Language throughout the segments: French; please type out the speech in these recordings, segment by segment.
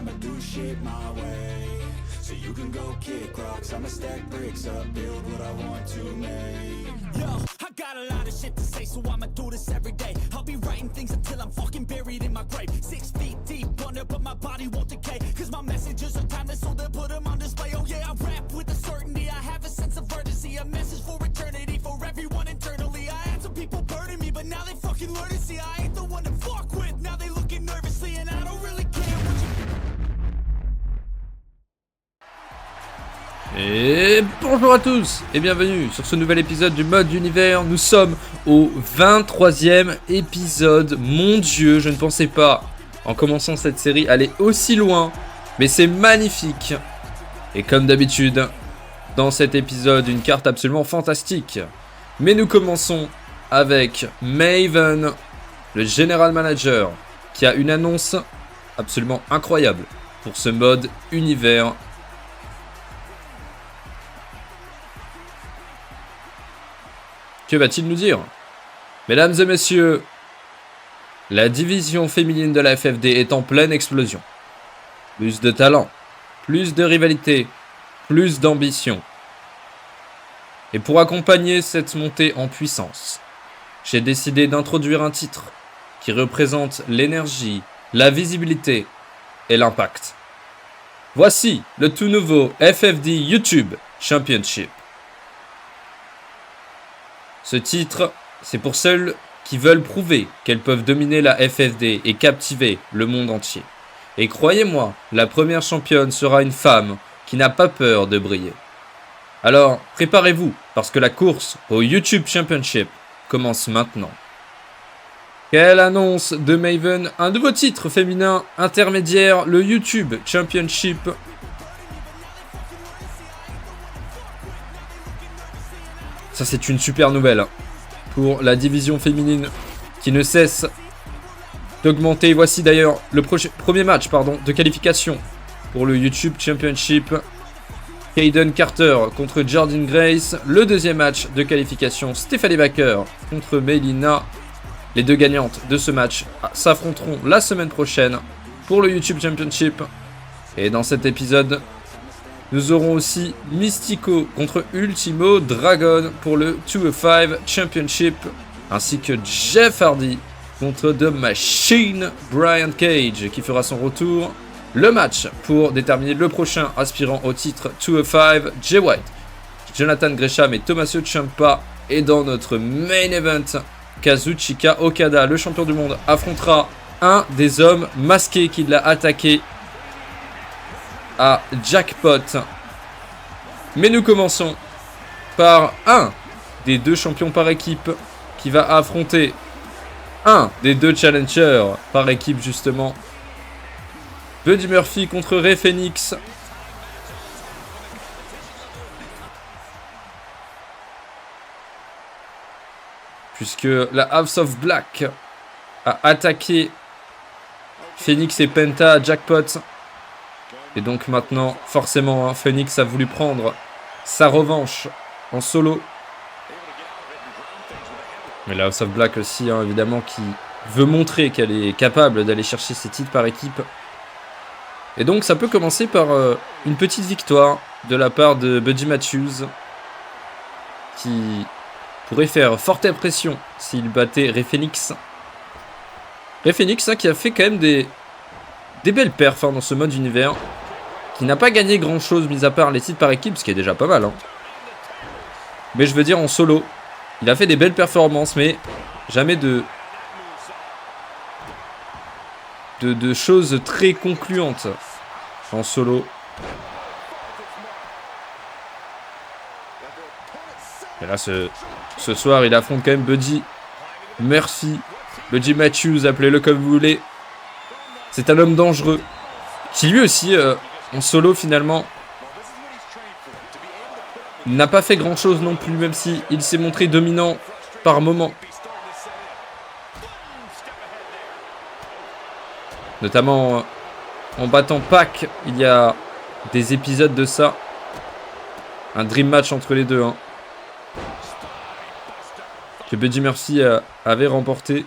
I'ma do shit my way. So you can go kick rocks, I'ma stack bricks up, build what I want to make. Yo, I got a lot of shit to say, so I'ma do this every day. I'll be writing things until I'm fucking buried in my grave. 6 feet deep under, but my body won't decay. Cause my messages are timeless, so they'll put them on display. Oh yeah, I rap with a certainty, I have a sense of urgency. A message for eternity, for everyone internally. I had some people burning me, but now they fucking learn to see I ain't the one to fuck with. Now they looking nervously, and I don't really care what you... Et bonjour à tous et bienvenue sur ce nouvel épisode du mode d'univers. Nous sommes au 23e épisode. Mon Dieu, je ne pensais pas en commençant cette série aller aussi loin, mais c'est magnifique. Et comme d'habitude, dans cet épisode, une carte absolument fantastique. Mais nous commençons avec Maven, le General Manager, qui a une annonce absolument incroyable pour ce mode univers. Que va-t-il nous dire? Mesdames et messieurs, la division féminine de la FFD est en pleine explosion. Plus de talent, plus de rivalité, plus d'ambition. Et pour accompagner cette montée en puissance, j'ai décidé d'introduire un titre qui représente l'énergie, la visibilité et l'impact. Voici le tout nouveau FFD YouTube Championship. Ce titre, c'est pour celles qui veulent prouver qu'elles peuvent dominer la FFD et captiver le monde entier. Et croyez-moi, la première championne sera une femme qui n'a pas peur de briller. Alors, préparez-vous, parce que la course au YouTube Championship commence maintenant. Quelle annonce de Maven, un nouveau titre féminin intermédiaire, le YouTube Championship. Ça, c'est une super nouvelle pour la division féminine qui ne cesse d'augmenter. Voici d'ailleurs le premier match de qualification pour le YouTube Championship. Kaden Carter contre Jordynne Grace. Le deuxième match de qualification, Stephanie Baker contre Melina. Les deux gagnantes de ce match s'affronteront la semaine prochaine pour le YouTube Championship. Et dans cet épisode, nous aurons aussi Mystico contre Ultimo Dragon pour le 205 Championship, ainsi que Jeff Hardy contre The Machine Brian Cage qui fera son retour. Le match pour déterminer le prochain aspirant au titre 205, Jay White, Jonathan Gresham et Tommaso Ciampa. Et dans notre main event, Kazuchika Okada, le champion du monde, affrontera un des hommes masqués qui l'a attaqué à Jackpot. Mais nous commençons par un des deux champions par équipe qui va affronter un des deux challengers par équipe justement. Buddy Murphy contre Rey Fenix. Puisque la House of Black a attaqué Phoenix et Penta à Jackpot. Et donc maintenant, forcément, Phoenix a voulu prendre sa revanche en solo. Mais la House of Black aussi, évidemment, qui veut montrer qu'elle est capable d'aller chercher ses titres par équipe. Et donc ça peut commencer par une petite victoire de la part de Buddy Matthews, qui pourrait faire forte impression s'il battait Rey Fenix. Rey Fenix qui a fait quand même des belles perfs dans ce mode univers, qui n'a pas gagné grand chose mis à part les titres par équipe, ce qui est déjà pas mal. Mais je veux dire en solo, il a fait des belles performances, mais jamais de choses très concluantes en solo. Et là, ce soir, il affronte quand même Buddy Murphy, Buddy Matthews, appelez-le comme vous voulez. C'est un homme dangereux, qui lui aussi, en solo finalement, n'a pas fait grand chose non plus, même si il s'est montré dominant par moments. Notamment en battant Pac, il y a des épisodes de ça. Un dream match entre les deux. Que Buddy Murphy avait remporté.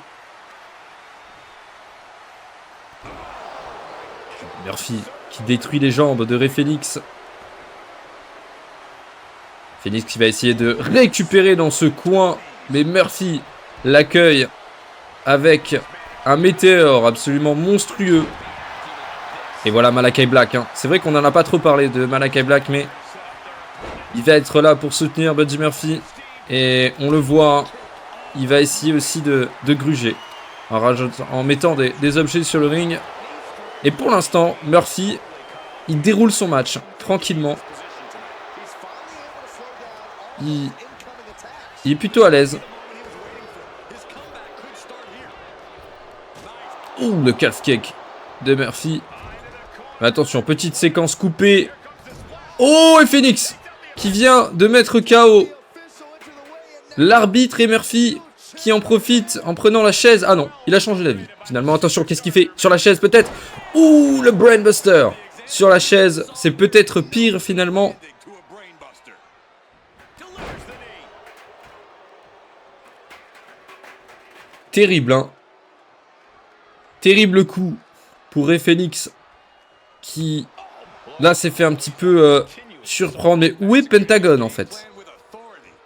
Murphy qui détruit les jambes de Rey Fénix. Fénix qui va essayer de récupérer dans ce coin. Mais Murphy l'accueille avec un météore absolument monstrueux. Et voilà Malakai Black. Hein. C'est vrai qu'on n'en a pas trop parlé de Malakai Black, mais il va être là pour soutenir Buddy Murphy. Et on le voit, il va essayer aussi de gruger en mettant des objets sur le ring. Et pour l'instant, Murphy, il déroule son match tranquillement. Il est plutôt à l'aise. Ouh, le calf kick de Murphy. Mais attention, petite séquence coupée. Oh, et Fénix qui vient de mettre KO l'arbitre et Murphy qui en profite en prenant la chaise. Ah non, il a changé d'avis. Finalement, attention, qu'est-ce qu'il fait sur la chaise peut-être? Ouh, le Brainbuster sur la chaise. C'est peut-être pire finalement. Terrible, hein. Terrible coup pour Rey Fénix qui, là, s'est fait un petit peu surprendre. Mais où est Pentagon, en fait?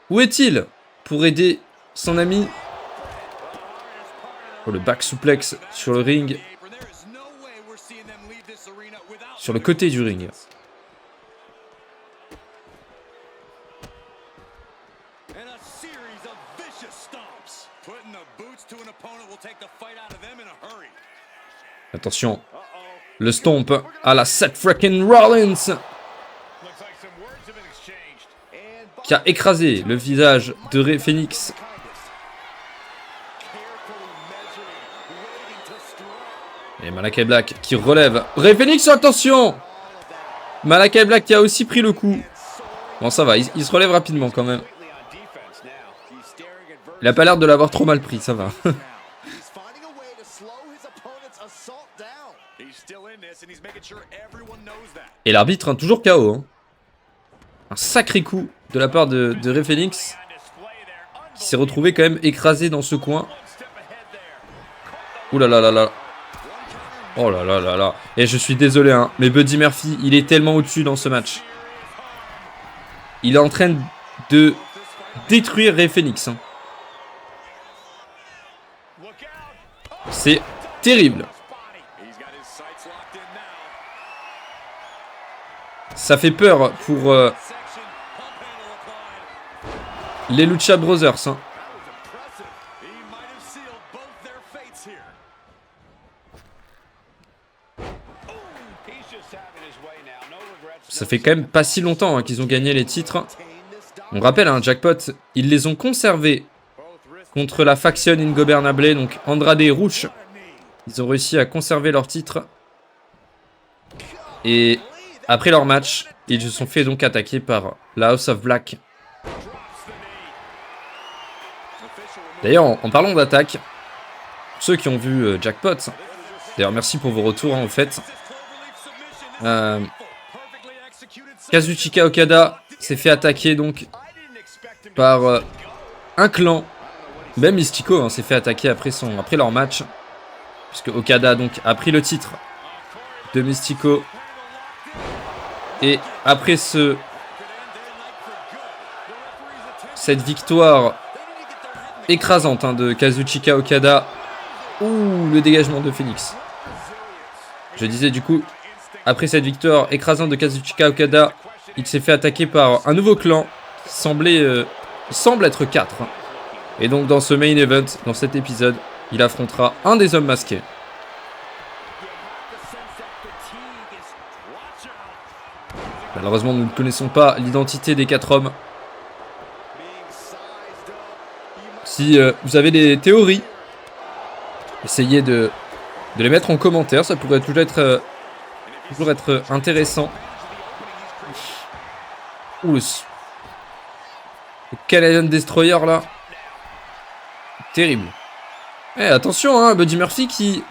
Où est-il pour aider son ami? Oh, le back suplex sur le ring. Sur le côté du ring. Attention, le stomp à la Seth freaking Rollins qui a écrasé le visage de Rey Fénix. Et Malakai Black qui relève Rey Fénix, attention! Malakai Black qui a aussi pris le coup. Bon, ça va, il se relève rapidement quand même. Il a pas l'air de l'avoir trop mal pris, ça va. Et l'arbitre, hein, toujours KO. Hein. Un sacré coup de la part de Rey Fénix, qui s'est retrouvé quand même écrasé dans ce coin. Ouh là là là là. Oh là là là là. Et je suis désolé, hein, mais Buddy Murphy, il est tellement au-dessus dans ce match. Il est en train de détruire Rey Fénix. Hein. C'est terrible. Ça fait peur pour les Lucha Brothers. Hein. Ça fait quand même pas si longtemps hein, qu'ils ont gagné les titres. On rappelle, hein, Jackpot, ils les ont conservés contre la faction Ingobernable, donc Andrade et Rush. Ils ont réussi à conserver leur titre. Et après leur match, ils se sont fait donc attaquer par la House of Black. D'ailleurs, en parlant d'attaque, ceux qui ont vu Jackpot, d'ailleurs merci pour vos retours hein, au fait. Kazuchika Okada s'est fait attaquer donc par un clan. Même Mystico hein, s'est fait attaquer après leur match. Puisque Okada donc a pris le titre de Mystico. Et après cette victoire écrasante hein, de Kazuchika Okada. Ouh, le dégagement de Fénix. Je disais du coup, après cette victoire écrasante de Kazuchika Okada, il s'est fait attaquer par un nouveau clan qui semble être 4. Et donc dans ce main event, dans cet épisode, il affrontera un des hommes masqués. Malheureusement, nous ne connaissons pas l'identité des 4 hommes. Si vous avez des théories, essayez de les mettre en commentaire, ça pourrait toujours être intéressant. Ouh, le Canadian Destroyer là. Terrible. Eh, attention, hein, Buddy Murphy qui...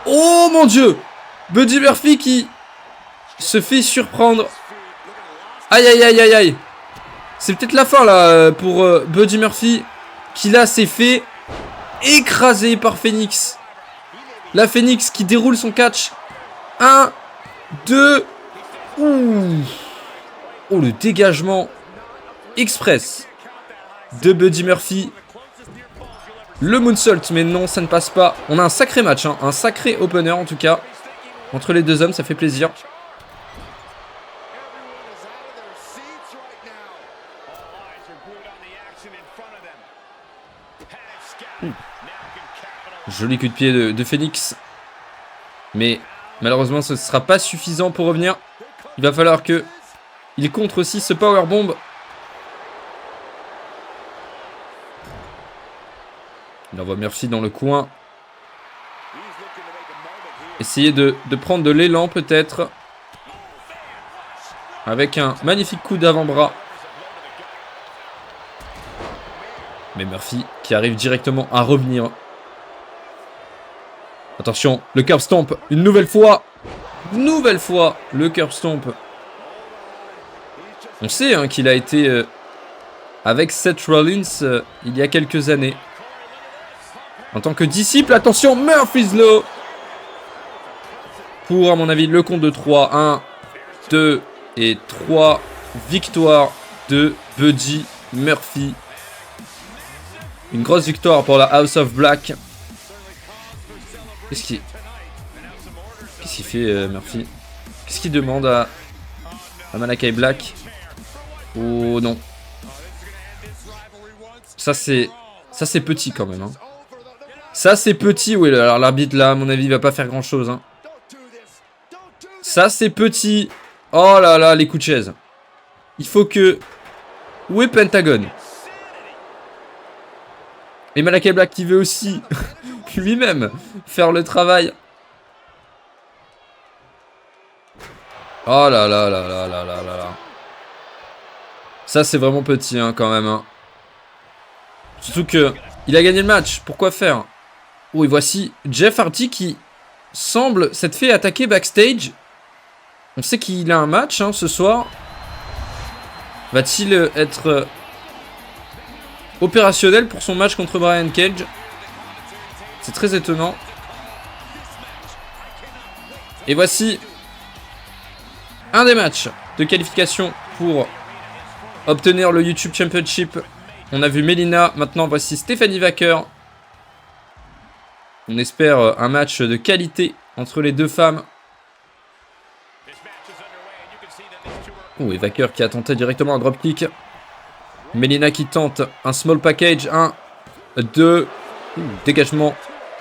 Oh mon dieu! Buddy Murphy qui se fait surprendre. Aïe aïe aïe aïe aïe. C'est peut-être la fin là pour Buddy Murphy qui là s'est fait écraser par Fénix. La Fénix qui déroule son catch. 1, 2. Ouh. Oh, le dégagement express de Buddy Murphy. Le moonsault, mais non, ça ne passe pas. On a un sacré match, hein, un sacré opener en tout cas. Entre les deux hommes, ça fait plaisir. Joli coup de pied de Phoenix. Mais malheureusement, ce ne sera pas suffisant pour revenir. Il va falloir que il contre aussi ce powerbomb. Il envoie Murphy dans le coin. Essayer de prendre de l'élan peut-être. Avec un magnifique coup d'avant-bras. Mais Murphy qui arrive directement à revenir. Attention, le curb stomp, une nouvelle fois. Nouvelle fois, le curb stomp. On sait hein, qu'il a été avec Seth Rollins il y a quelques années. En tant que disciple, attention, Murphy's Law. Pour, à mon avis, le compte de 3. 1, 2 et 3. Victoire de Buddy Murphy. Une grosse victoire pour la House of Black. Qu'est-ce qu'il fait Murphy? Qu'est-ce qu'il demande à Malakai Black? Oh non. Ça c'est petit quand même. Hein. Ça c'est petit, oui. Alors l'arbitre là, à mon avis, il va pas faire grand chose. Hein. Ça c'est petit. Oh là là, les coups de chaise. Il faut que... Où est Pentagon? Et Malakai Black qui veut aussi lui-même faire le travail. Oh là là là là là là là là. Ça c'est vraiment petit hein, quand même. Hein. Surtout que il a gagné le match. Pourquoi faire? Oh et voici Jeff Hardy qui semble s'être fait attaquer backstage. On sait qu'il a un match hein, ce soir. Va-t-il être opérationnel pour son match contre Brian Cage? C'est très étonnant. Et voici un des matchs de qualification pour obtenir le YouTube Championship. On a vu Melina, maintenant voici Stephanie Vaquer. On espère un match de qualité entre les deux femmes. Oh, et Vaquer qui a tenté directement un dropkick. Melina qui tente un small package. 1, 2. Dégagement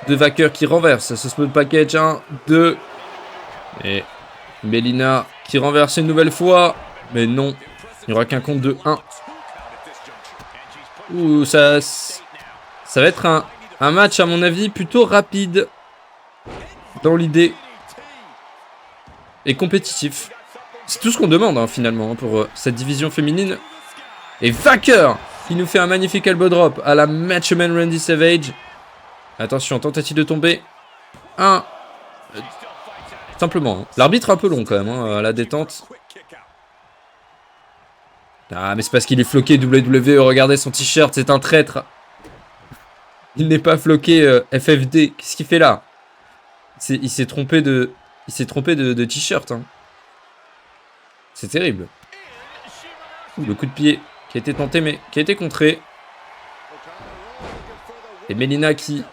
de Vaquer qui renverse ce small package. 1, 2. Et Melina qui renverse une nouvelle fois. Mais non, il n'y aura qu'un compte de 1. Ouh, ça va être un match à mon avis plutôt rapide. Dans l'idée. Et compétitif. C'est tout ce qu'on demande hein, finalement pour cette division féminine. Et Vaquer qui nous fait un magnifique elbow drop à la Matchman Randy Savage. Attention, tentative de tomber. 1. Simplement. Hein. L'arbitre un peu long quand même hein, à la détente. Ah mais c'est parce qu'il est floqué WWE. Regardez son t-shirt, c'est un traître. Il n'est pas floqué FFD. Qu'est-ce qu'il fait là? Il s'est trompé de t-shirt. Hein. C'est terrible. Ouh, le coup de pied qui a été tenté mais qui a été contré. Et Melina qui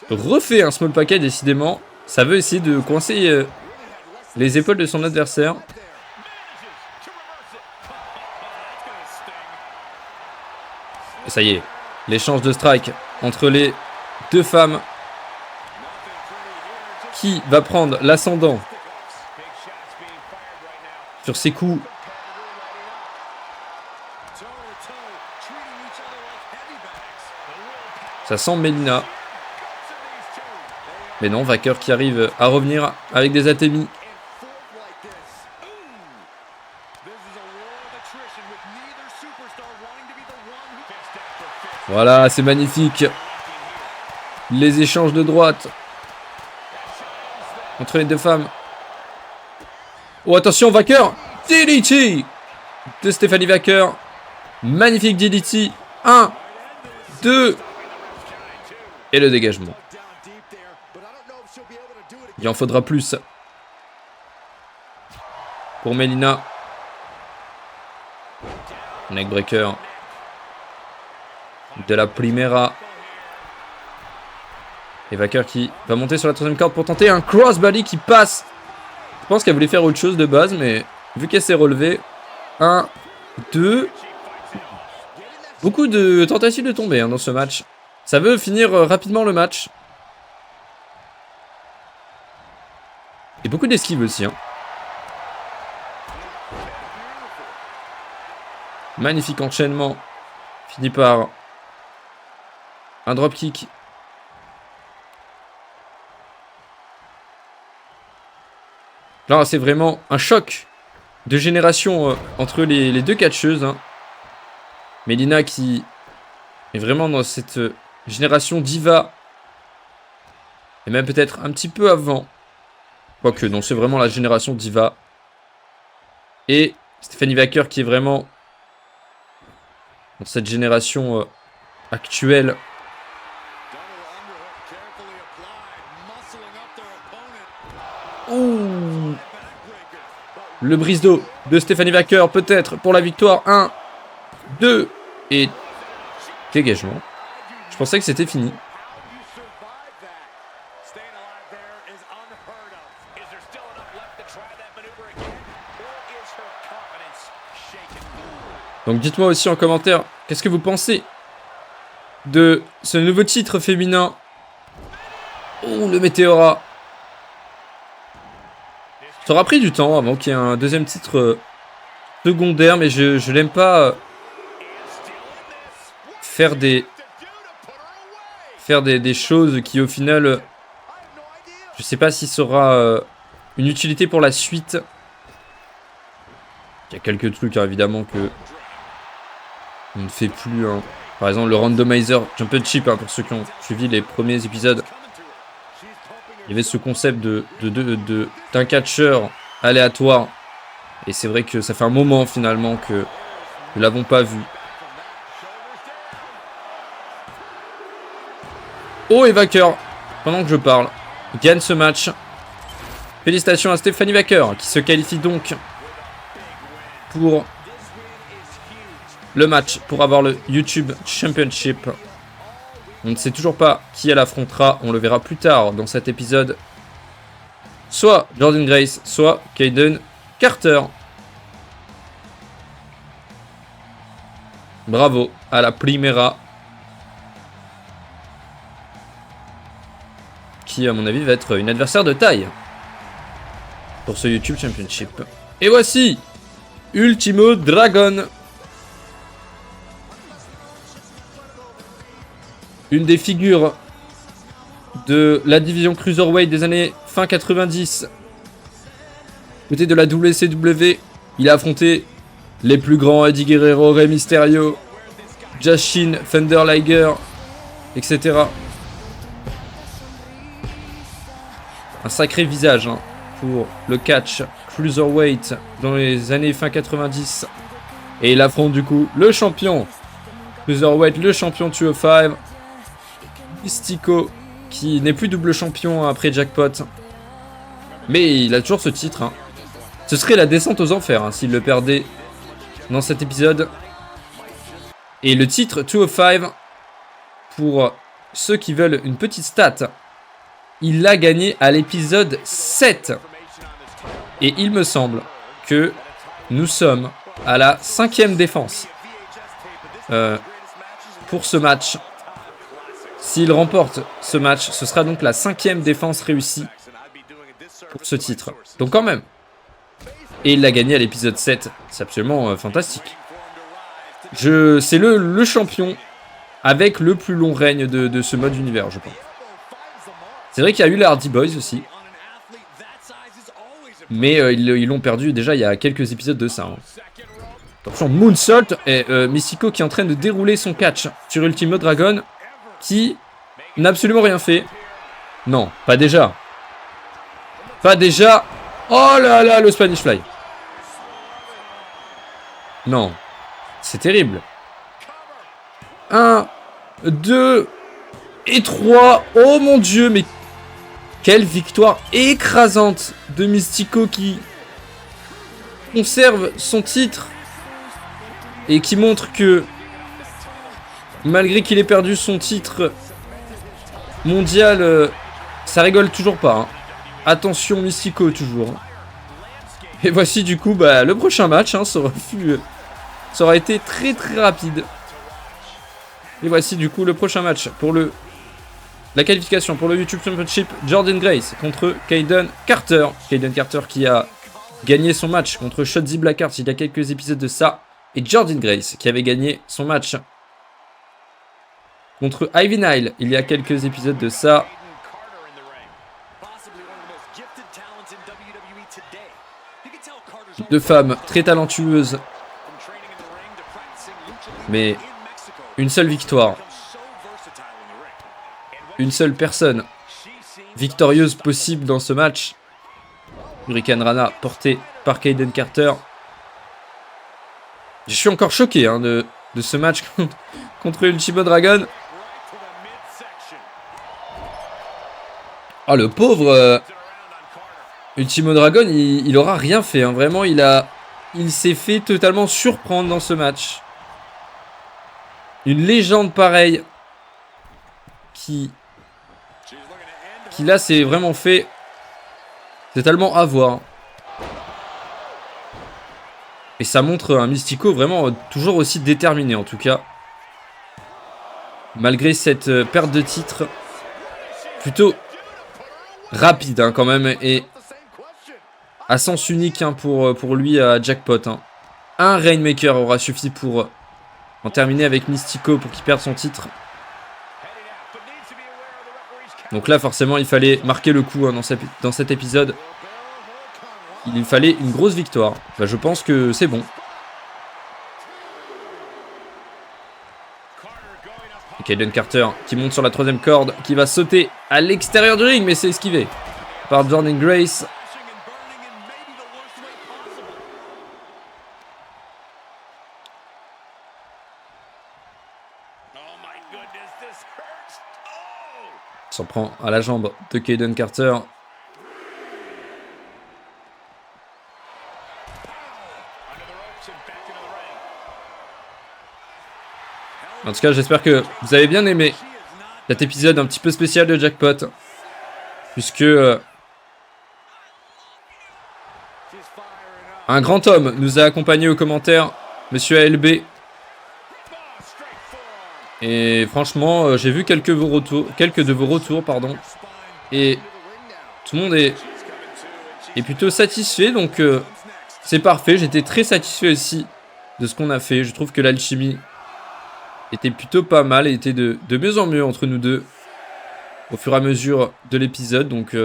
refait un small package décidément. Ça veut essayer de coincer les épaules de son adversaire. Et ça y est, l'échange de strike entre les deux femmes. Qui va prendre l'ascendant sur ses coups? Ça sent Melina. Mais non, Vaquer qui arrive à revenir avec des atémies. Voilà, c'est magnifique. Les échanges de droite entre les deux femmes. Oh, attention, Vaquer. DDT de Stephanie Vaquer. Magnifique DDT. 1, 2. Et le dégagement. Il en faudra plus. pour Melina. Neckbreaker. De la Primera. Evaker qui va monter sur la troisième corde pour tenter un crossbody qui passe. Je pense qu'elle voulait faire autre chose de base, mais vu qu'elle s'est relevée. 1, 2. Beaucoup de tentatives de tomber dans ce match. Ça veut finir rapidement le match. Et beaucoup d'esquives aussi. Magnifique enchaînement. Fini par un dropkick. Là, c'est vraiment un choc de génération entre les deux catcheuses. Melina qui est vraiment dans cette génération diva. Et même peut-être un petit peu avant. Quoique, non, c'est vraiment la génération diva. Et Stephanie Vaker qui est vraiment dans cette génération actuelle. Ouh. Le brise d'eau de Stephanie Vaker, peut-être pour la victoire. 1, 2 et dégagement. Je pensais que c'était fini. Donc dites-moi aussi en commentaire, qu'est-ce que vous pensez de ce nouveau titre féminin. Oh, le Météora. Ça aura pris du temps avant qu'il y ait un deuxième titre secondaire, mais je l'aime pas faire des choses qui au final, je sais pas si ça aura une utilité pour la suite. Il y a quelques trucs évidemment que on ne fait plus. Par exemple le Randomizer Championship, pour ceux qui ont suivi les premiers épisodes. Il y avait ce concept d'un catcheur aléatoire. Et c'est vrai que ça fait un moment finalement que nous l'avons pas vu. Oh, et Vaker, pendant que je parle, gagne ce match. Félicitations à Stephanie Vaker qui se qualifie donc pour le match pour avoir le YouTube Championship. On ne sait toujours pas qui elle affrontera. On le verra plus tard dans cet épisode. Soit Jordynne Grace, soit Kayden Carter. Bravo à la Primera. Qui, à mon avis, va être une adversaire de taille pour ce YouTube Championship. Et voici Ultimo Dragon. Une des figures de la division Cruiserweight des années fin 90. Côté de la WCW, il a affronté les plus grands, Eddie Guerrero, Rey Mysterio, Jushin Thunder Liger, etc. Un sacré visage pour le catch Cruiserweight dans les années fin 90. Et il affronte du coup le champion Cruiserweight, le champion 205. Mystico, qui n'est plus double champion après Jackpot. Mais il a toujours ce titre. Ce serait la descente aux enfers s'il le perdait dans cet épisode. Et le titre 205, pour ceux qui veulent une petite stat, il l'a gagné à l'épisode 7. Et il me semble que nous sommes à la 5e défense pour ce match. S'il remporte ce match, ce sera donc la 5e défense réussie pour ce titre. Donc quand même. Et il l'a gagné à l'épisode 7. C'est absolument fantastique. C'est le champion avec le plus long règne de ce mode univers, je pense. C'est vrai qu'il y a eu les Hardy Boys aussi. Mais ils l'ont perdu déjà il y a quelques épisodes de ça. Attention, Moonsault et Mystico qui est en train de dérouler son catch sur Ultimo Dragon. Qui n'a absolument rien fait. Non, pas déjà. Pas déjà. Oh là là, le Spanish Fly. Non. C'est terrible. 1, 2 et 3. Oh mon dieu, mais quelle victoire écrasante de Mystico qui conserve son titre et qui montre que malgré qu'il ait perdu son titre mondial, ça rigole toujours pas. Hein. Attention Mystico toujours. Et voici du coup le prochain match. Hein, ça aura été très très rapide. Et voici du coup le prochain match pour la qualification pour le YouTube Championship. Jordynne Grace contre Kayden Carter. Kayden Carter qui a gagné son match contre Shotzi Blackheart il y a quelques épisodes de ça. Et Jordynne Grace qui avait gagné son match contre Ivy Nile il y a quelques épisodes de ça. Deux femmes très talentueuses. Mais une seule victoire. Une seule personne victorieuse possible dans ce match. Hurricane Rana porté par Kayden Carter. Je suis encore choqué hein, de ce match contre Ultimo Dragon. Ah le pauvre Ultimo Dragon, il aura rien fait. Hein. Vraiment, il s'est fait totalement surprendre dans ce match. Une légende pareille qui là s'est vraiment fait totalement avoir. Et ça montre un Mystico vraiment toujours aussi déterminé en tout cas. Malgré cette perte de titre plutôt rapide hein, quand même et à sens unique hein, pour lui à Jackpot. Hein. Un Rainmaker aura suffi pour en terminer avec Mystico pour qu'il perde son titre. Donc là forcément il fallait marquer le coup hein, dans cet épisode. Il fallait une grosse victoire. Je pense que c'est bon. Et Kayden Carter qui monte sur la troisième corde, qui va sauter à l'extérieur du ring, mais c'est esquivé par Jordynne Grace. S'en prend à la jambe de Kayden Carter. En tout cas, j'espère que vous avez bien aimé cet épisode un petit peu spécial de Jackpot. Puisque un grand homme nous a accompagnés aux commentaires, Monsieur ALB. Et franchement, j'ai vu quelques de vos retours, pardon. Et tout le monde est plutôt satisfait, donc c'est parfait. J'étais très satisfait aussi de ce qu'on a fait. Je trouve que l'alchimie était plutôt pas mal et était de mieux en mieux entre nous deux au fur et à mesure de l'épisode. Donc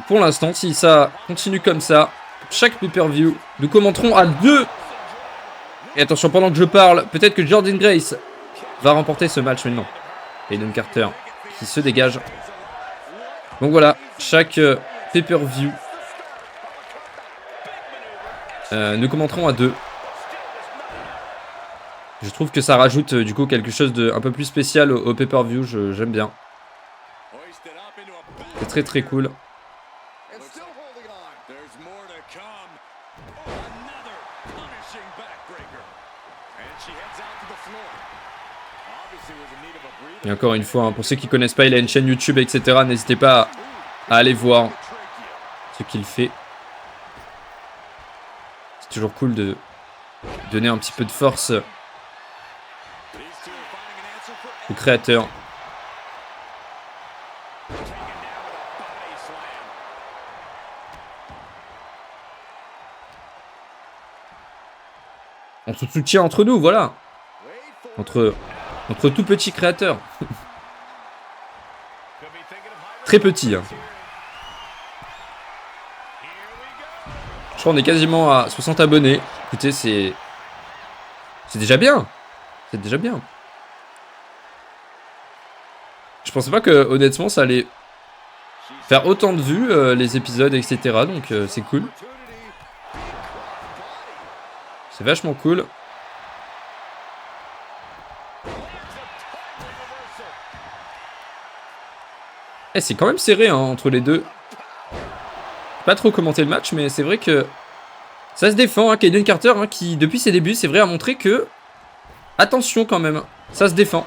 pour l'instant, si ça continue comme ça, chaque pay-per-view, nous commenterons à 2. Et attention, pendant que je parle, peut-être que Jordynne Grace va remporter ce match maintenant. Kayden Carter qui se dégage. Donc voilà, chaque pay-per-view, nous commenterons à 2. Je trouve que ça rajoute du coup quelque chose de un peu plus spécial au pay-per-view, j'aime bien. C'est très très cool. Et encore une fois, hein, pour ceux qui ne connaissent pas, il a une chaîne YouTube, etc. N'hésitez pas à aller voir ce qu'il fait. C'est toujours cool de donner un petit peu de force au créateur. On se soutient entre nous, voilà. Entre tout petits créateurs. Très petit. Hein. Je crois qu'on est quasiment à 60 abonnés. Écoutez, c'est déjà bien. C'est déjà bien. Je pensais pas que, honnêtement, ça allait faire autant de vues, les épisodes, etc. Donc, c'est cool. C'est vachement cool. C'est quand même serré hein, entre les deux. Pas trop commenté le match, mais c'est vrai que Ça se défend, hein, Kaden Carter, hein, qui depuis ses débuts, c'est vrai, a montré que... Attention quand même, ça se défend.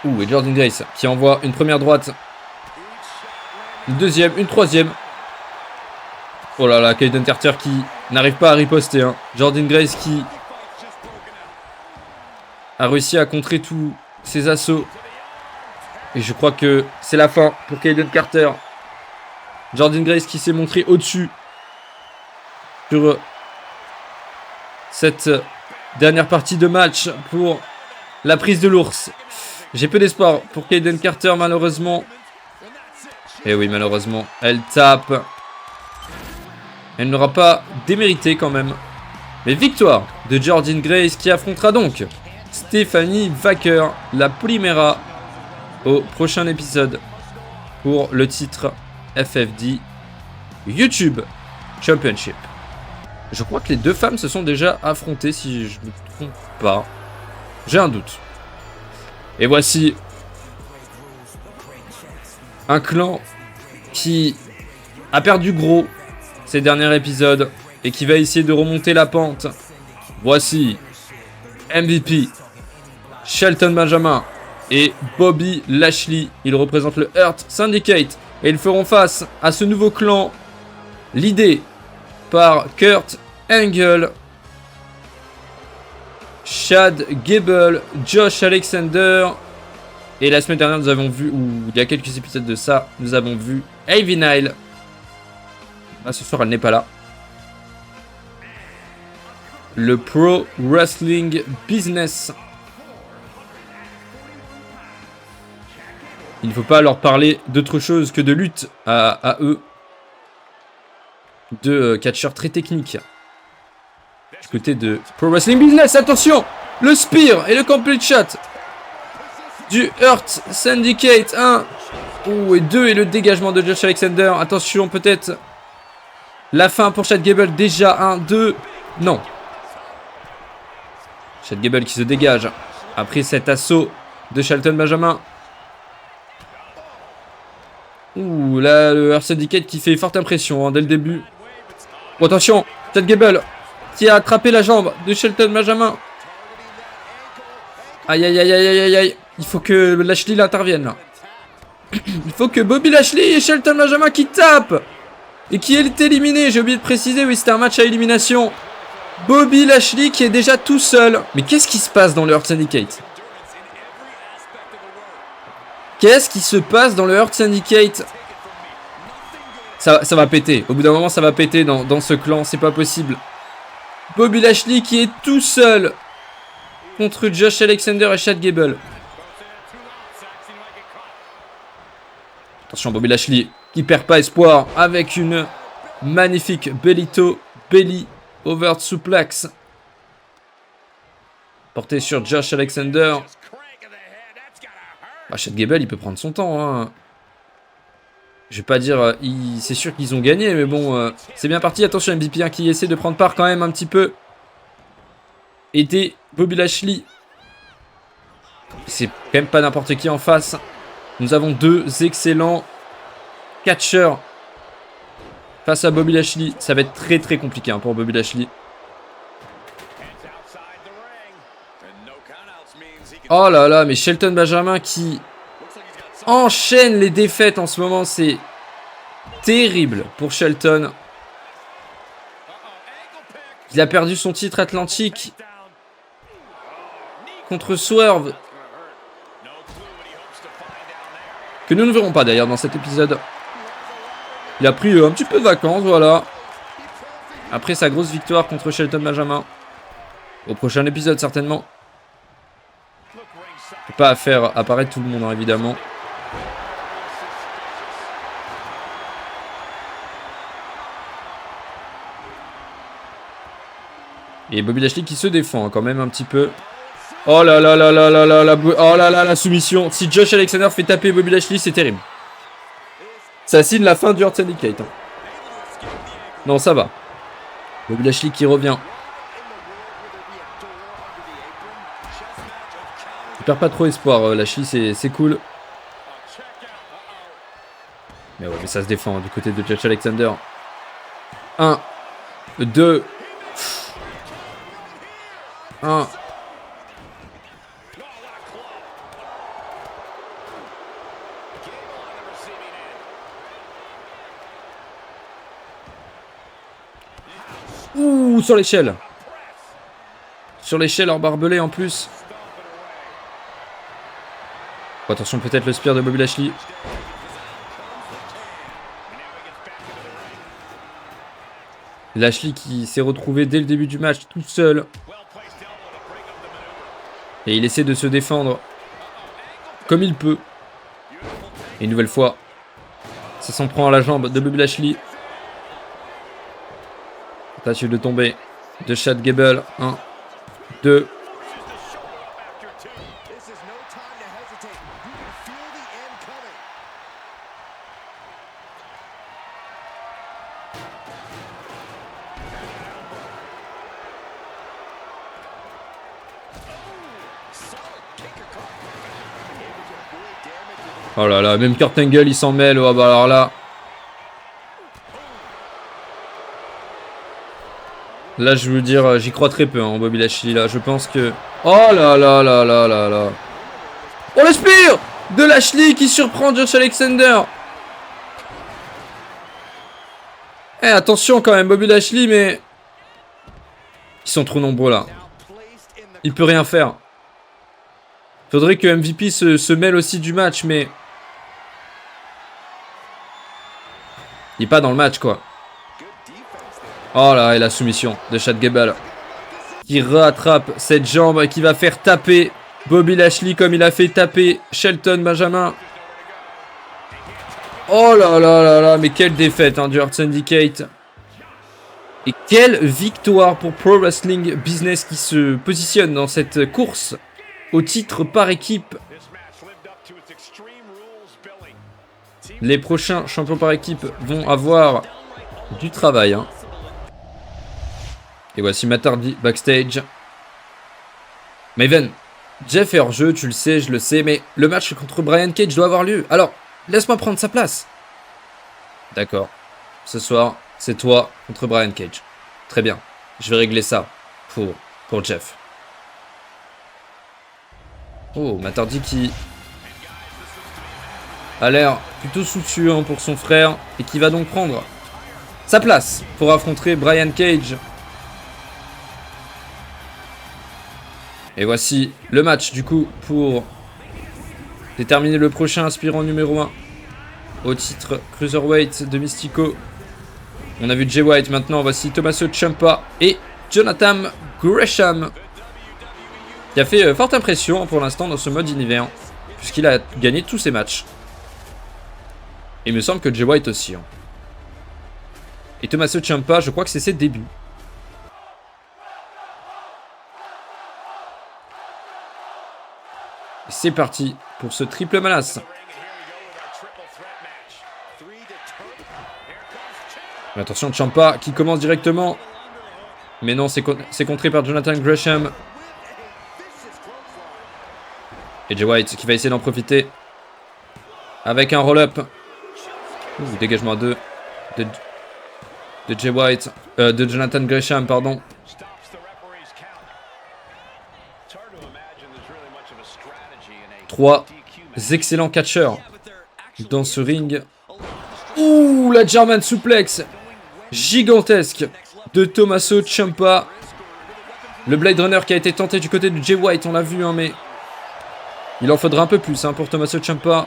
Ouh, et Jordan Grace qui envoie une première droite. Une deuxième, une troisième. Oh là là, Kaden Carter qui n'arrive pas à riposter. Hein. Jordan Grace qui a réussi à contrer tous ses assauts. Et je crois que c'est la fin pour Kaden Carter. Jordan Grace qui s'est montré au-dessus sur cette dernière partie de match pour la prise de l'ours. J'ai peu d'espoir pour Kaden Carter malheureusement. Et oui, malheureusement, elle tape. Elle n'aura pas démérité quand même. Mais victoire de Jordan Grace qui affrontera donc Stephanie Wacker, la Primera, au prochain épisode pour le titre FFD YouTube Championship. Je crois que les deux femmes se sont déjà affrontées si je ne me trompe pas. J'ai un doute. Et voici un clan qui a perdu gros ces derniers épisodes et qui va essayer de remonter la pente. Voici MVP, Shelton Benjamin et Bobby Lashley. Ils représentent le Hurt Syndicate et ils feront face à ce nouveau clan l'idée par Kurt Angle, Chad Gable, Josh Alexander. Et la semaine dernière, nous avons vu, ou il y a quelques épisodes de ça, nous avons vu Ivy Nile. Ah, ce soir, elle n'est pas là. Le Pro Wrestling Business. Il ne faut pas leur parler d'autre chose que de lutte à eux. De catcheurs très techniques. Du côté de Pro Wrestling Business, attention! Le Spear et le Complete Shot du Hurt Syndicate. 1 et 2 et le dégagement de Josh Alexander. Attention, peut-être la fin pour Chad Gable. Déjà 1, 2. Non. Chad Gable qui se dégage après cet assaut de Shelton Benjamin. Ouh, là, le Hurt Syndicate qui fait forte impression hein, dès le début. Oh, attention, Chad Gable qui a attrapé la jambe de Shelton Benjamin. Aïe, aïe, aïe, aïe, aïe, aïe. Il faut que Lashley l'intervienne là. Il faut que Bobby Lashley et Shelton Benjamin qui tapent. Et qui est éliminé. J'ai oublié de préciser, oui, c'était un match à élimination. Bobby Lashley qui est déjà tout seul. Mais qu'est-ce qui se passe dans le Hurt Syndicate? Qu'est-ce qui se passe dans le Hurt Syndicate? Ça va péter. Au bout d'un moment, ça va péter dans ce clan. C'est pas possible. Bobby Lashley qui est tout seul contre Josh Alexander et Chad Gable. Attention, Bobby Lashley qui perd pas espoir avec une magnifique belly over suplex portée sur Josh Alexander. Ah, Chad Gable, il peut prendre son temps. Hein. Je vais pas dire, c'est sûr qu'ils ont gagné, mais bon, c'est bien parti. Attention, MVP hein, qui essaie de prendre part quand même un petit peu. Aider Bobby Lashley. C'est quand même pas n'importe qui en face. Nous avons deux excellents catcheurs face à Bobby Lashley. Ça va être très très compliqué hein, pour Bobby Lashley. Oh là là, mais Shelton Benjamin qui enchaîne les défaites en ce moment. C'est terrible pour Shelton. Il a perdu son titre atlantique contre Swerve. Que nous ne verrons pas d'ailleurs dans cet épisode. Il a pris un petit peu de vacances, voilà. Après sa grosse victoire contre Shelton Benjamin. Au prochain épisode certainement. Pas à faire apparaître tout le monde hein, évidemment. Et Bobby Lashley qui se défend hein, quand même un petit peu. Oh là là là là là là là, oh là là la soumission. Si Josh Alexander fait taper Bobby Lashley, c'est terrible. Ça signe la fin du Hurt Syndicate. Hein. Non, ça va. Bobby Lashley qui revient. Il perd pas trop espoir, Lashley, c'est cool. Mais ouais, mais ça se défend du côté de Josh Alexander. 1, 2. 1. Ouh, sur l'échelle. Sur l'échelle, hors barbelé en plus. Oh, attention, peut-être le spear de Bobby Lashley. Lashley qui s'est retrouvé dès le début du match tout seul. Et il essaie de se défendre comme il peut. Et une nouvelle fois, ça s'en prend à la jambe de Bobby Lashley. Tentative de tomber de Chad Gable. 1, 2. Oh là là, même Kurt Angle il s'en mêle. Oh bah alors là. Là je veux dire, j'y crois très peu hein, Bobby Lashley là. Je pense que... Oh là là là là là là. Oh le spear de Lashley qui surprend Josh Alexander. Eh attention quand même Bobby Lashley mais... Ils sont trop nombreux là. Il peut rien faire. Faudrait que MVP se mêle aussi du match mais... Il est pas dans le match quoi. Oh là, et la soumission de Chad Gable. Qui rattrape cette jambe et qui va faire taper Bobby Lashley comme il a fait taper Shelton Benjamin. Oh là là là là, mais quelle défaite hein, du Hard Syndicate. Et quelle victoire pour Pro Wrestling Business qui se positionne dans cette course au titre par équipe. Les prochains champions par équipe vont avoir du travail. Hein. Et voici Matt Hardy backstage. Maven, Jeff est hors jeu, tu le sais, je le sais, mais le match contre Brian Cage doit avoir lieu. Alors, laisse-moi prendre sa place. D'accord. Ce soir, c'est toi contre Brian Cage. Très bien. Je vais régler ça pour Jeff. Oh, Matt Hardy qui a l'air plutôt soucieux hein, pour son frère et qui va donc prendre sa place pour affronter Brian Cage. Et voici le match du coup pour déterminer le prochain aspirant numéro 1 au titre Cruiserweight de Mystico. On a vu Jay White, maintenant voici Tommaso Ciampa et Jonathan Gresham qui a fait forte impression pour l'instant dans ce mode univers puisqu'il a gagné tous ses matchs. Et il me semble que Jay White aussi. Hein. Et Tommaso Ciampa, je crois que c'est ses débuts. C'est parti pour ce triple menace. Attention, Ciampa qui commence directement. Mais non, c'est contré par Jonathan Gresham. Et Jay White qui va essayer d'en profiter. Avec un roll-up. Dégagement à 2 de Jay White. De Jonathan Gresham, pardon. 3 excellents catcheurs dans ce ring. Ouh, la German suplex gigantesque de Tommaso Ciampa. Le Blade Runner qui a été tenté du côté de Jay White, on l'a vu, hein, mais il en faudra un peu plus hein, pour Tommaso Ciampa.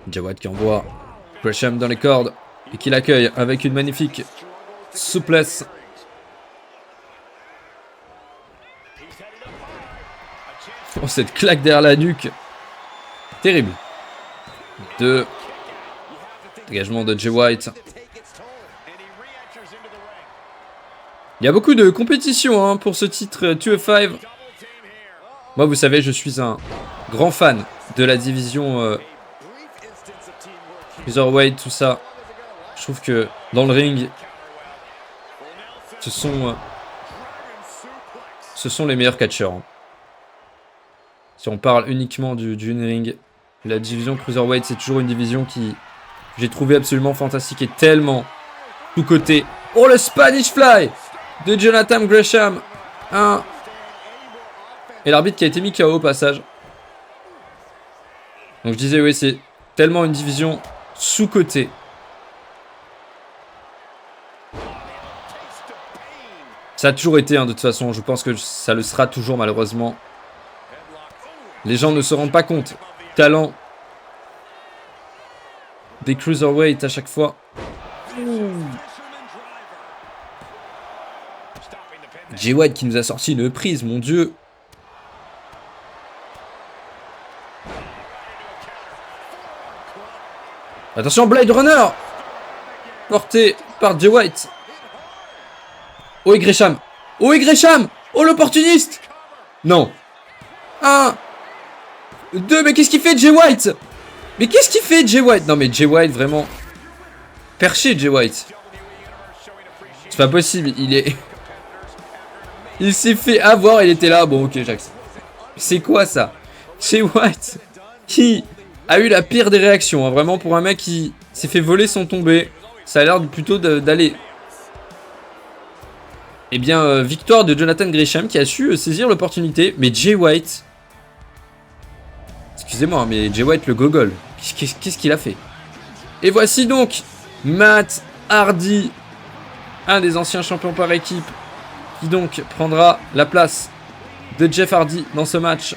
Jay White qui envoie Gresham dans les cordes et qui l'accueille avec une magnifique souplesse. Oh, cette claque derrière la nuque. Terrible. 2. Dégagement de Jay White. Il y a beaucoup de compétition hein, pour ce titre 205. Moi, vous savez, je suis un grand fan de la division Cruiserweight, tout ça. Je trouve que dans le ring, ce sont les meilleurs catcheurs. Hein. Si on parle uniquement du in-ring, la division Cruiserweight, c'est toujours une division qui j'ai trouvé absolument fantastique et tellement sous-cotée. Oh, le Spanish Fly de Jonathan Gresham. Et l'arbitre qui a été mis KO au passage. Donc je disais, oui, c'est tellement une division sous-cotée. Ça a toujours été, hein, de toute façon. Je pense que ça le sera toujours, malheureusement. Les gens ne se rendent pas compte. Talent des Cruiserweight à chaque fois. Jay White qui nous a sorti une prise, mon Dieu. Attention, Blade Runner porté par Jay White. Oh, et Gresham. Oh, et Gresham. Oh, l'opportuniste. Non. 1, 2, mais qu'est-ce qu'il fait, Jay White? Mais qu'est-ce qu'il fait, Jay White? Non, mais Jay White, vraiment. Perché, Jay White. C'est pas possible, il est... Il s'est fait avoir, il était là. Bon, ok, j'accepte. C'est quoi, ça? Jay White, qui a eu la pire des réactions, hein, vraiment, pour un mec qui s'est fait voler son tombé. Ça a l'air plutôt d'aller... Eh bien, victoire de Jonathan Gresham, qui a su saisir l'opportunité. Mais Jay White... Excusez-moi, mais Jay White le gogol. Qu'est-ce qu'il a fait? Et voici donc Matt Hardy, un des anciens champions par équipe, qui donc prendra la place de Jeff Hardy dans ce match.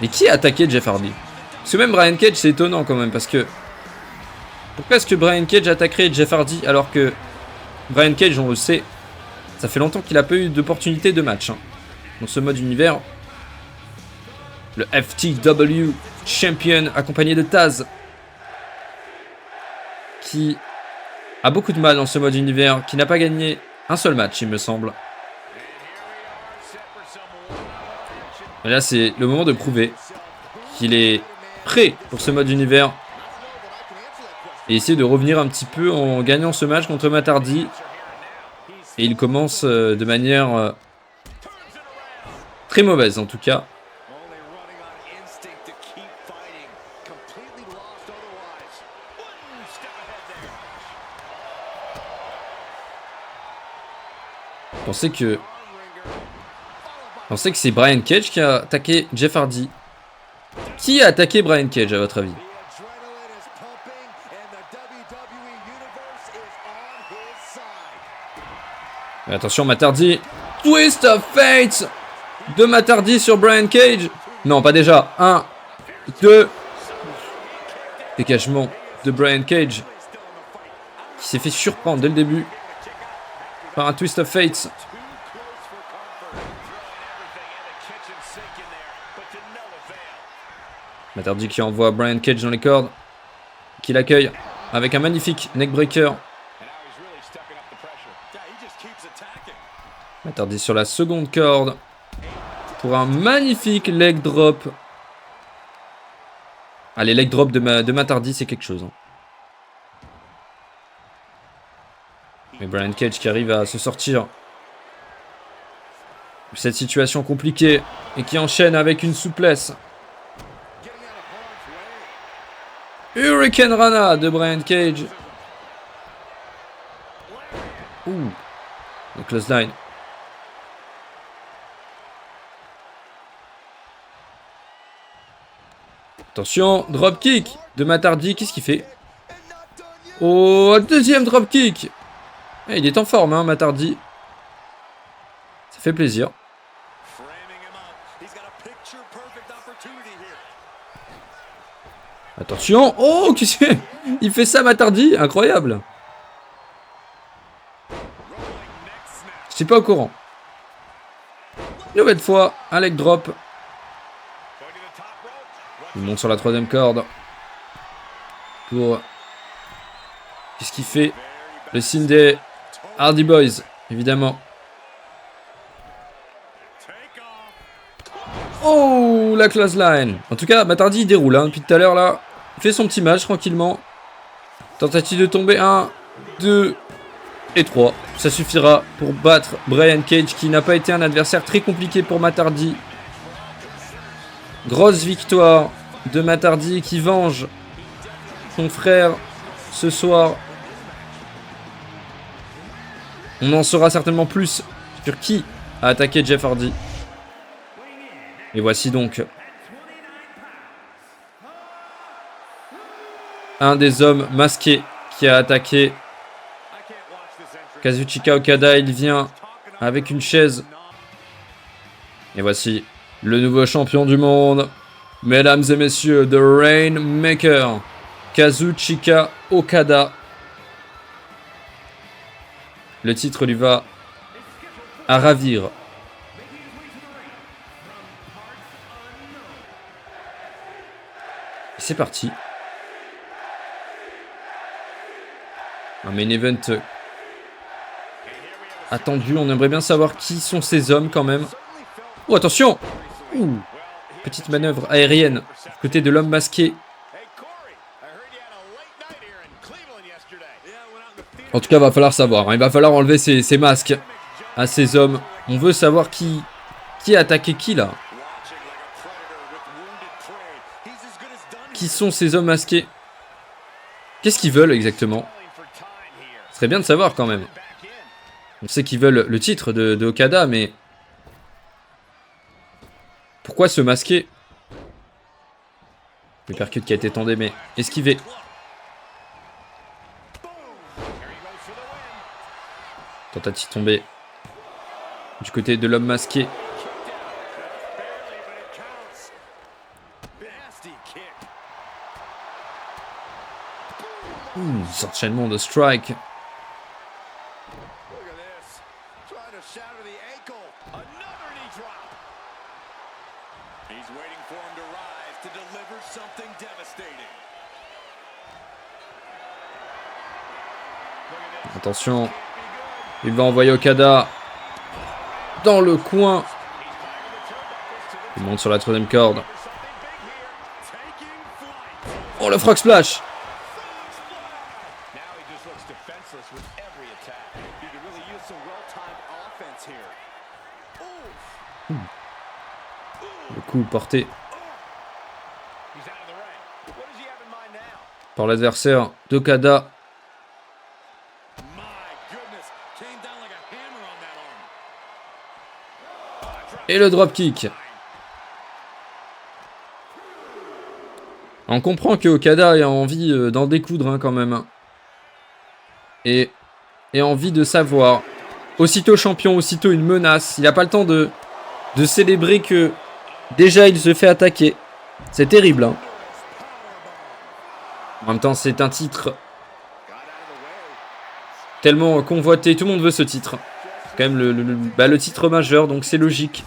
Mais qui a attaqué Jeff Hardy? Parce que même Brian Cage, c'est étonnant quand même, parce que... Pourquoi est-ce que Brian Cage attaquerait Jeff Hardy alors que Brian Cage, on le sait, ça fait longtemps qu'il n'a pas eu d'opportunité de match, hein, dans ce mode univers. Le FTW Champion accompagné de Taz, qui a beaucoup de mal dans ce mode univers, qui n'a pas gagné un seul match, il me semble. Et là, c'est le moment de prouver qu'il est prêt pour ce mode univers et essayer de revenir un petit peu en gagnant ce match contre Matt Hardy. Et il commence de manière très mauvaise, en tout cas. Pensez que c'est Brian Cage qui a attaqué Jeff Hardy. Qui a attaqué Brian Cage à votre avis? Mais attention, Matt Hardy. Twist of Fate de Matt Hardy sur Brian Cage. Non, pas déjà. 1, 2. Dégagement de Brian Cage, qui s'est fait surprendre dès le début par un Twist of Fate. Matt Hardy qui envoie Brian Cage dans les cordes, qui l'accueille avec un magnifique neckbreaker. Matt Hardy sur la seconde corde pour un magnifique leg drop. Allez, leg drop de Matt Hardy, c'est quelque chose, hein. Mais Brian Cage qui arrive à se sortir de cette situation compliquée et qui enchaîne avec une souplesse. Hurricane Rana de Brian Cage. Ouh, le close line. Attention, drop kick de Matt Hardy. Qu'est-ce qu'il fait? Oh, deuxième drop kick. Il est en forme, hein, Matt Hardy. Ça fait plaisir. Attention. Oh, qu'est-ce que... Il fait ça, Matt Hardy. Incroyable. Je suis pas au courant. Nouvelle fois, un leg drop. Il monte sur la troisième corde. Pour... Qu'est-ce qu'il fait? Le signe des Hardy Boys, évidemment. Oh, la close line. En tout cas, Matt Hardy il déroule, hein, depuis tout à l'heure là. Il fait son petit match tranquillement. Tentative de tomber. 1, 2. Et 3. Ça suffira pour battre Brian Cage, qui n'a pas été un adversaire très compliqué pour Matt Hardy. Grosse victoire de Matt Hardy qui venge son frère ce soir. On en saura certainement plus sur qui a attaqué Jeff Hardy. Et voici donc un des hommes masqués qui a attaqué Kazuchika Okada. Il vient avec une chaise. Et voici le nouveau champion du monde. Mesdames et messieurs, The Rainmaker, Kazuchika Okada. Le titre lui va à ravir. C'est parti. Un main event attendu. On aimerait bien savoir qui sont ces hommes quand même. Oh, attention! Ouh. Petite manœuvre aérienne du côté de l'homme masqué. En tout cas, va falloir savoir. Il va falloir enlever ces masques à ces hommes. On veut savoir qui a attaqué qui là. Qui sont ces hommes masqués? Qu'est-ce qu'ils veulent exactement? Ce serait bien de savoir quand même. On sait qu'ils veulent le titre de Okada, mais... Pourquoi se masquer? Le percute qui a été tendu, mais esquivé. Tentative tombée du côté de l'homme masqué. Enchaînement de strike. Attention, il va envoyer Okada dans le coin. Il monte sur la troisième corde. Oh, le frog splash! Le coup porté par l'adversaire d'Okada. Et le dropkick. On comprend que Okada a envie d'en découdre hein, quand même. Et envie de savoir. Aussitôt champion, aussitôt une menace. Il n'a pas le temps de célébrer que déjà il se fait attaquer. C'est terrible. Hein. En même temps, c'est un titre tellement convoité. Tout le monde veut ce titre. C'est quand même le titre majeur, donc c'est logique.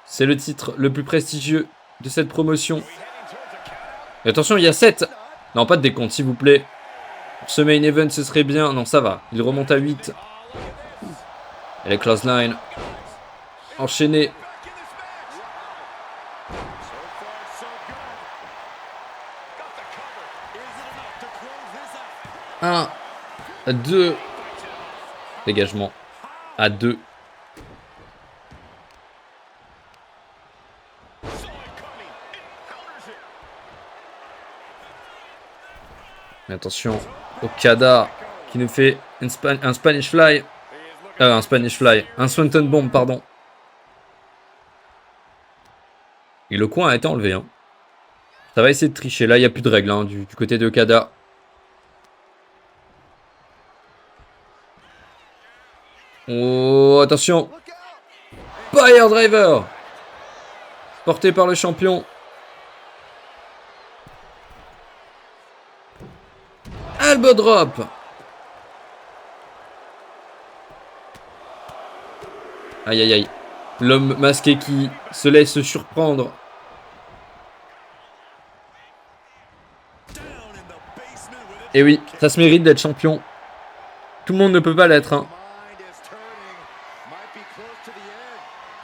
C'est le titre le plus prestigieux de cette promotion. Et attention, il y a 7. Non, pas de décompte, s'il vous plaît. Pour ce main event, ce serait bien. Non, ça va. Il remonte à 8. Et les close line. Enchaîné. Un. 2. Dégagement. À 2. Mais attention, Okada qui nous fait un Spanish Fly. Un Spanish Fly. Un Swanton Bomb, pardon. Et le coin a été enlevé. Hein. Ça va essayer de tricher. Là, il n'y a plus de règles hein, du côté de Okada. Oh, attention. Fire Driver. Porté par le champion. Elbow drop. Aïe aïe aïe. L'homme masqué qui se laisse surprendre. Et oui, ça se mérite d'être champion. Tout le monde ne peut pas l'être. Hein.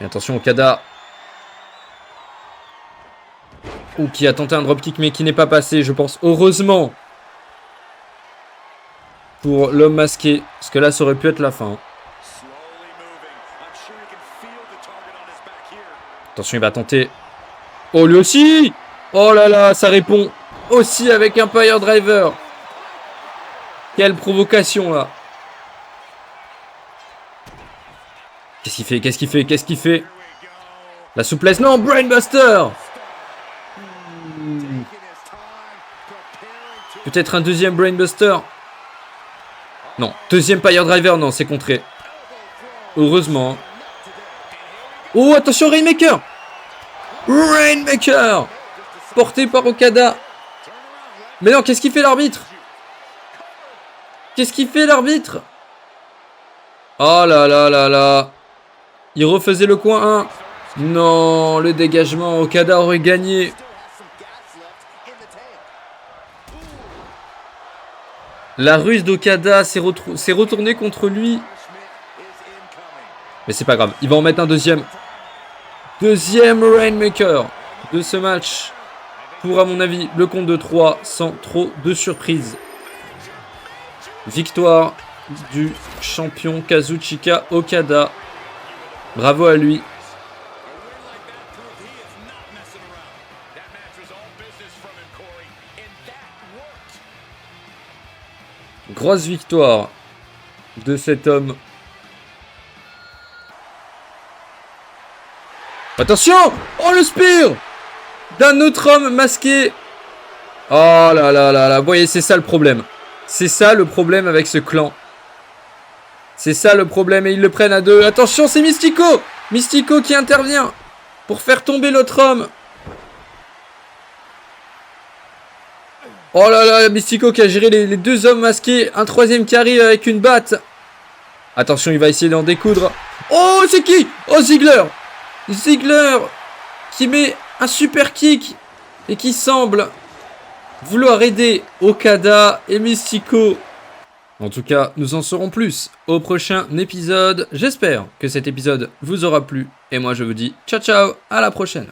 Et attention Okada. Ou qui a tenté un dropkick mais qui n'est pas passé, je pense. Heureusement. pour l'homme masqué. Parce que là, ça aurait pu être la fin. Attention, il va tenter. Oh, lui aussi! Oh là là, ça répond aussi avec un Pile Driver. Quelle provocation, là. Qu'est-ce qu'il fait? Qu'est-ce qu'il fait? Qu'est-ce qu'il fait? La souplesse. Non, Brainbuster! Peut-être un deuxième Brainbuster. Non, deuxième Pile Driver. Non, c'est contré. Heureusement. Oh, attention, Rainmaker! Rainmaker! Porté par Okada. Mais non, qu'est-ce qu'il fait l'arbitre? Qu'est-ce qu'il fait l'arbitre? Oh là là là là. Il refaisait le coin 1. Non, le dégagement. Okada aurait gagné. La ruse d'Okada s'est retournée contre lui. Mais c'est pas grave. Il va en mettre un deuxième. Deuxième Rainmaker de ce match. Pour, à mon avis, le compte de 3 sans trop de surprise. Victoire du champion Kazuchika Okada. Bravo à lui. Grosse victoire de cet homme. Attention! Oh, le spear d'un autre homme masqué. Oh là là là là. Vous voyez, c'est ça le problème. C'est ça le problème avec ce clan. C'est ça le problème et ils le prennent à deux. Attention, c'est Mystico! Mystico qui intervient pour faire tomber l'autre homme. Oh là là, Mystico qui a géré les deux hommes masqués. Un troisième qui arrive avec une batte. Attention, il va essayer d'en découdre. Oh, c'est qui? Oh, Ziggler! Ziggler qui met un super kick et qui semble vouloir aider Okada et Mystico. En tout cas, nous en saurons plus au prochain épisode. J'espère que cet épisode vous aura plu. Et moi, je vous dis ciao ciao, à la prochaine.